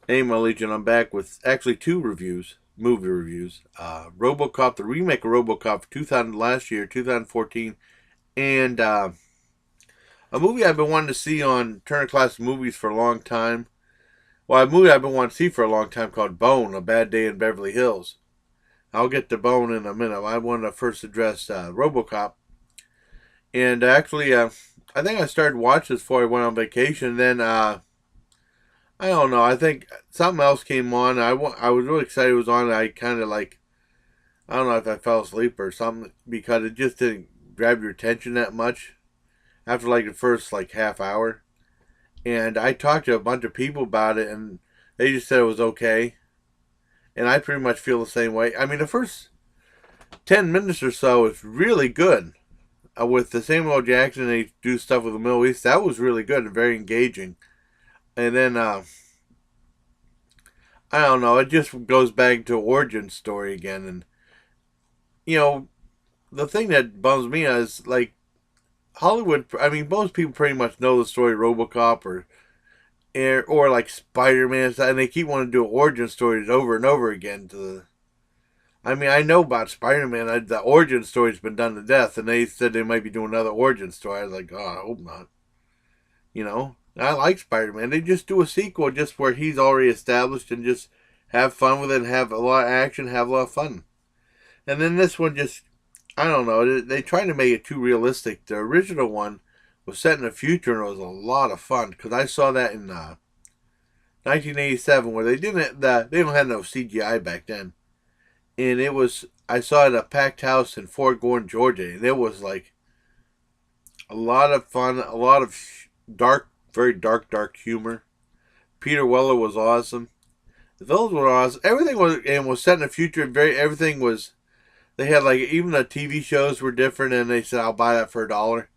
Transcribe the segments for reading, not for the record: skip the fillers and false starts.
Hey, my Legion, I'm back with actually two reviews, movie reviews. Robocop, the remake of Robocop 2000 last year, 2014, and a movie I've been wanting to see on Turner Classic Movies for a long time. Well, a movie I've been wanting to see for a long time called Bone, A Bad Day in Beverly Hills. I'll get to Bone in a minute. I want to first address Robocop. And I think I started watching this before I went on vacation. Then I don't know. I think something else came on. I was really excited it was on. I kind of like, I don't know if I fell asleep or something because it just didn't grab your attention that much after like the first like half hour. And I talked to a bunch of people about it, and they just said it was okay. And I pretty much feel the same way. I mean, the first 10 minutes or so is really good. With the Samuel L. Jackson, they do stuff with the Middle East. That was really good and very engaging. And then I don't know. It just goes back to origin story again, and you know the thing that bums me is like Hollywood. I mean, most people pretty much know the story of RoboCop or like Spider Man, and they keep wanting to do origin stories over and over again. I mean, I know about Spider Man. The origin story's been done to death, and they said they might be doing another origin story. I was like, oh, I hope not. I like Spider Man. They just do a sequel just where he's already established and just have fun with it and have a lot of action, have a lot of fun. And then this one just, I don't know, they tried to make it too realistic. The original one was set in the future and it was a lot of fun because I saw that in 1987 where they don't have no CGI back then, and I saw it at a packed house in Fort Gordon, Georgia, and it was like a lot of fun, a lot of dark, very dark humor. Peter Weller was awesome. The villains were awesome. Everything was set in the future. Everything was. They had like even the TV shows were different, and they said I'll buy that for $1.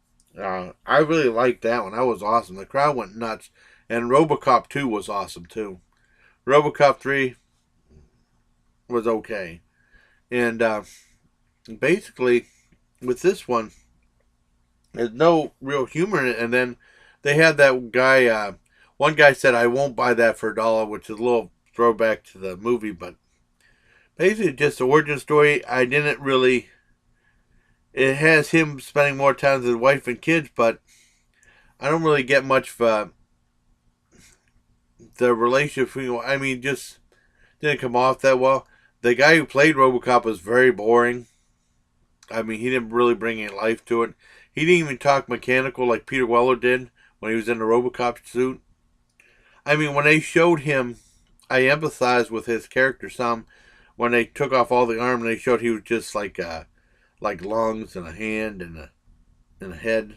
I really liked that one. That was awesome. The crowd went nuts, and RoboCop 2 was awesome too. RoboCop 3 was okay, and basically with this one, there's no real humor in it. And then they had that guy. One guy said I won't buy that for $1, which is a little throwback to the movie, but basically just the origin story. I didn't really. It has him spending more time with his wife and kids, but I don't really get much of the relationship. I mean, just didn't come off that well. The guy who played RoboCop was very boring. I mean, he didn't really bring any life to it. He didn't even talk mechanical like Peter Weller did when he was in the RoboCop suit. I mean, when they showed him, I empathized with his character some. When they took off all the arm and they showed he was just like lungs and a hand and a head.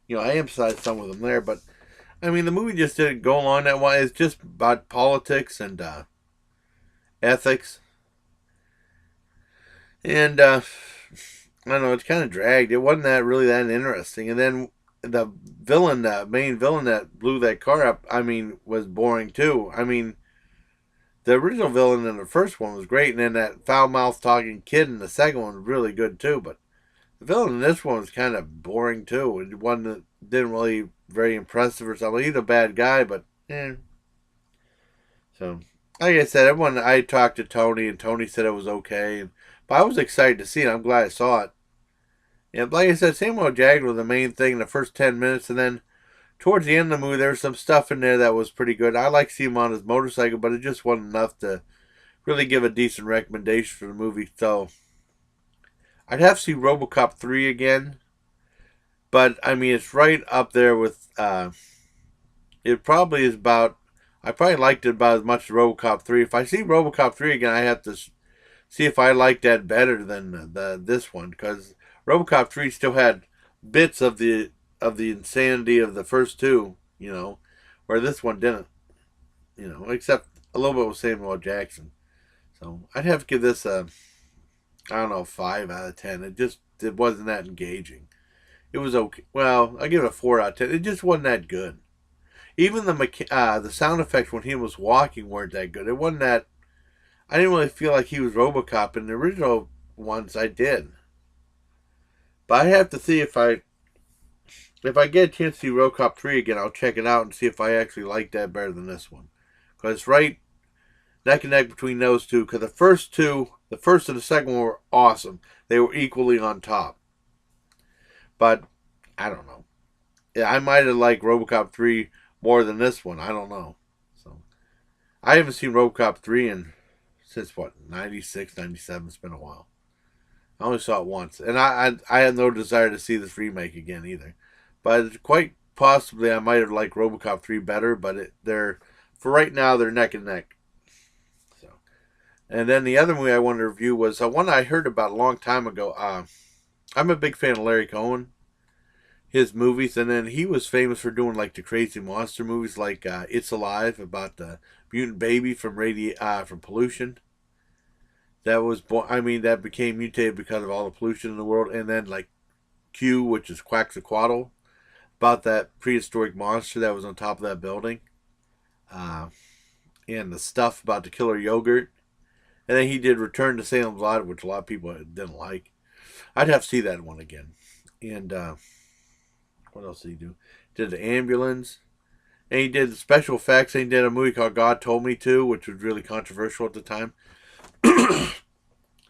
I emphasized some of them there, but I mean the movie just didn't go along that way. It's just about politics and ethics, and I don't know. It's kind of dragged. It wasn't that really that interesting. And then the main villain that blew that car up, I mean, was boring too. I mean, the original villain in the first one was great, and then that foul mouth talking kid in the second one was really good too. But the villain in this one was kind of boring too. It wasn't didn't really very impressive or something. He's a bad guy, but So, like I said, everyone I talked to Tony, and Tony said it was okay. But I was excited to see it. I'm glad I saw it. And like I said, Samuel Jackson was the main thing in the first 10 minutes, and then towards the end of the movie, there was some stuff in there that was pretty good. I like seeing him on his motorcycle, but it just wasn't enough to really give a decent recommendation for the movie. So I'd have to see RoboCop 3 again. But I mean, it's right up there with. It probably is about. I probably liked it about as much as RoboCop 3. If I see RoboCop 3 again, I have to see if I like that better than this one because RoboCop 3 still had bits of the insanity of the first two. Where this one didn't. Except a little bit with Samuel L. Jackson. So I'd have to give this a I don't know 5 out of 10. It wasn't that engaging. It was okay. Well, I give it a 4 out of 10. It just wasn't that good. Even the sound effects when he was walking weren't that good. It wasn't that. I didn't really feel like he was RoboCop in the original ones. I did, but I have to see if I get a chance to see RoboCop 3 again. I'll check it out and see if I actually like that better than this one. Because it's right. neck and neck between those two, because the first and the second one were awesome. They were equally on top. But I don't know. Yeah, I might have liked RoboCop 3 more than this one. I don't know. So I haven't seen RoboCop 3 since what, 96, 97. It's been a while. I only saw it once, and I had no desire to see this remake again either. But quite possibly I might have liked RoboCop 3 better. But they're for right now they're neck and neck. So, and then the other movie I wanted to review was one I heard about a long time ago. I'm a big fan of Larry Cohen, his movies, and then he was famous for doing like the crazy monster movies, like It's Alive, about the mutant baby from pollution. That was that became mutated because of all the pollution in the world, and then like Q, which is Quaxaquatl, about that prehistoric monster that was on top of that building, uh, and the stuff about the killer yogurt, and then he did Return to Salem's Lot, which a lot of people didn't like. I'd have to see that one again. And what else did he do? Did the ambulance, and he did the special effects, and he did a movie called God Told Me To, which was really controversial at the time.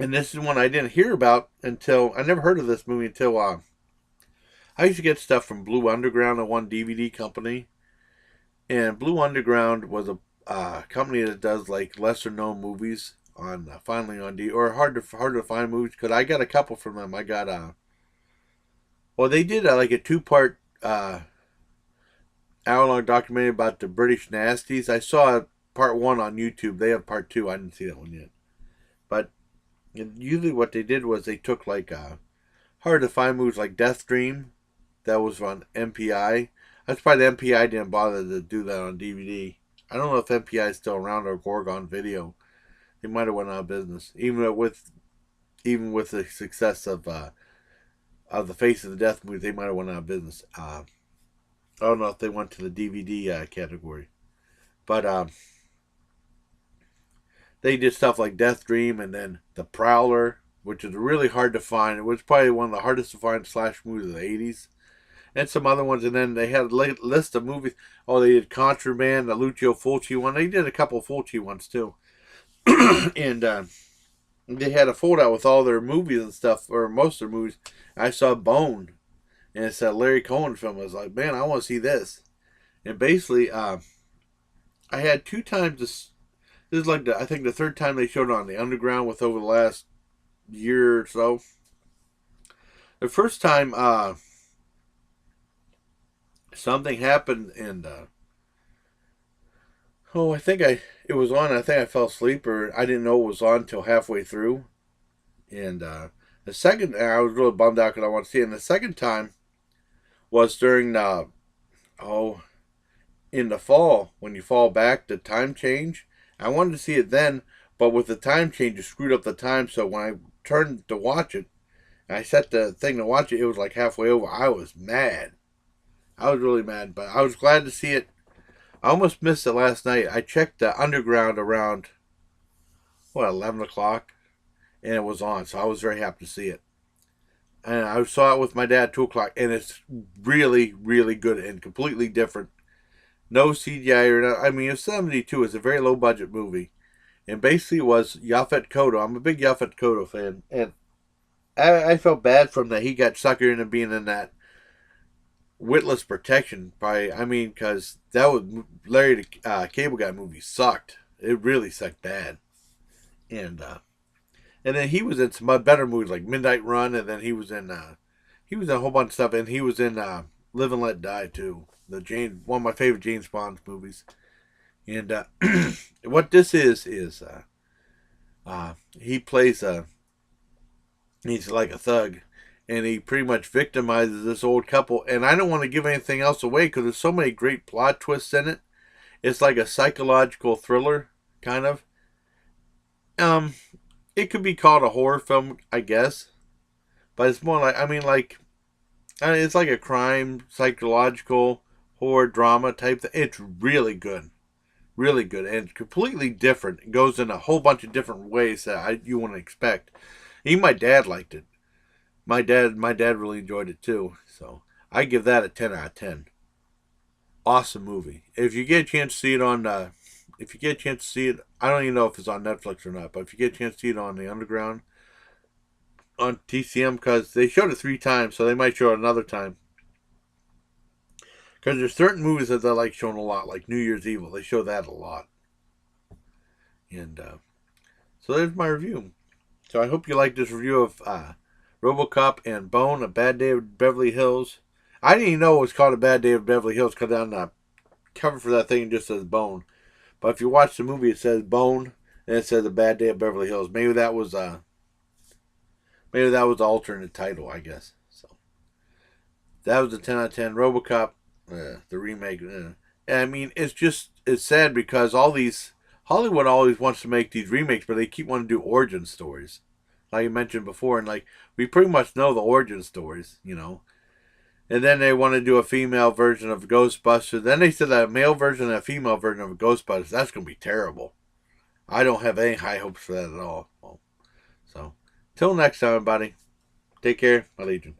And this is one I didn't hear about until I never heard of this movie until I used to get stuff from Blue Underground, a one DVD company, and Blue Underground was a company that does like lesser known movies on finally on D or hard to find movies, because I got a couple from them. I got well, they did like a 2-part hour-long documentary about the British Nasties. I saw part 1 on YouTube. They have part 2. I didn't see that one yet. But usually what they did was they took like hard to find movies like Death Dream, that was on MPI. That's probably the MPI didn't bother to do that on DVD. I don't know if MPI is still around or Gorgon Video. They might have went out of business, even with the success of the Face of the Death movie. They might have went out of business. I don't know if they went to the DVD category, but they did stuff like Death Dream and then The Prowler, which is really hard to find. It was probably one of the hardest to find slash movies of the 80s. And some other ones. And then they had a list of movies. Oh, they did Contraband, the Lucio Fulci one. They did a couple of Fulci ones too. And they had a foldout with all their movies and stuff, or most of their movies. I saw Bone, and it's a Larry Cohen film. I was like, man, I want to see this. And basically, I had 2 times this. This is like I think the 3rd time they showed it on the Underground with over the last year or so. The first time, something happened, and I think it was on. I think I fell asleep, or I didn't know it was on until halfway through. And the second, I was really bummed out because I wanted to see it. And the second time was during in the fall, when you fall back, the time change. I wanted to see it then, but with the time change, it screwed up the time. So when I turned to watch it, I set the thing to watch it, it was like halfway over. I was mad. I was really mad, but I was glad to see it. I almost missed it last night. I checked the Underground around, 11 o'clock, and it was on, so I was very happy to see it. And I saw it with my dad at 2 o'clock, and it's really, really good and completely different. No CGI it's 72. It's a very low budget movie, and basically it was Yaphet Koto. I'm a big Yaphet Koto fan, and I felt bad for him that he got suckered into being in that witless protection. Because that was Larry the Cable Guy movie sucked. It really sucked bad, and then he was in some better movies like Midnight Run, and then he was in a whole bunch of stuff, and he was in Live and Let Die too. One of my favorite James Bond movies. And what this is he plays he's like a thug, and he pretty much victimizes this old couple. And I don't want to give anything else away because there's so many great plot twists in it. It's like a psychological thriller, kind of. It could be called a horror film, I guess, but it's more like it's like a crime, psychological horror drama type thing. It's really good, and completely different. It goes in a whole bunch of different ways that you wouldn't expect. Even my dad liked it. My dad really enjoyed it too. So I give that a 10 out of 10. Awesome movie. If you get a chance to see it on if you get a chance to see it, I don't even know if it's on Netflix or not, but if you get a chance to see it on the Underground, on TCM, because they showed it 3 times, so they might show it another time. Because there's certain movies that they like showing a lot, like New Year's Evil. They show that a lot. And so there's my review. So I hope you like this review of Robocop and Bone, A Bad Day of Beverly Hills. I didn't even know it was called A Bad Day of Beverly Hills because on the cover for that thing it just says Bone. But if you watch the movie, it says Bone and it says A Bad Day of Beverly Hills. Maybe that was the alternate title, I guess. So that was a 10 out of 10. Robocop, the remake. I mean, it's sad because all these Hollywood always wants to make these remakes, but they keep wanting to do origin stories, like you mentioned before, and like we pretty much know the origin stories, you know. And then they want to do a female version of Ghostbusters. Then they said that a male version and a female version of Ghostbusters. That's going to be terrible. I don't have any high hopes for that at all. So, till next time, everybody. Take care. My Legion.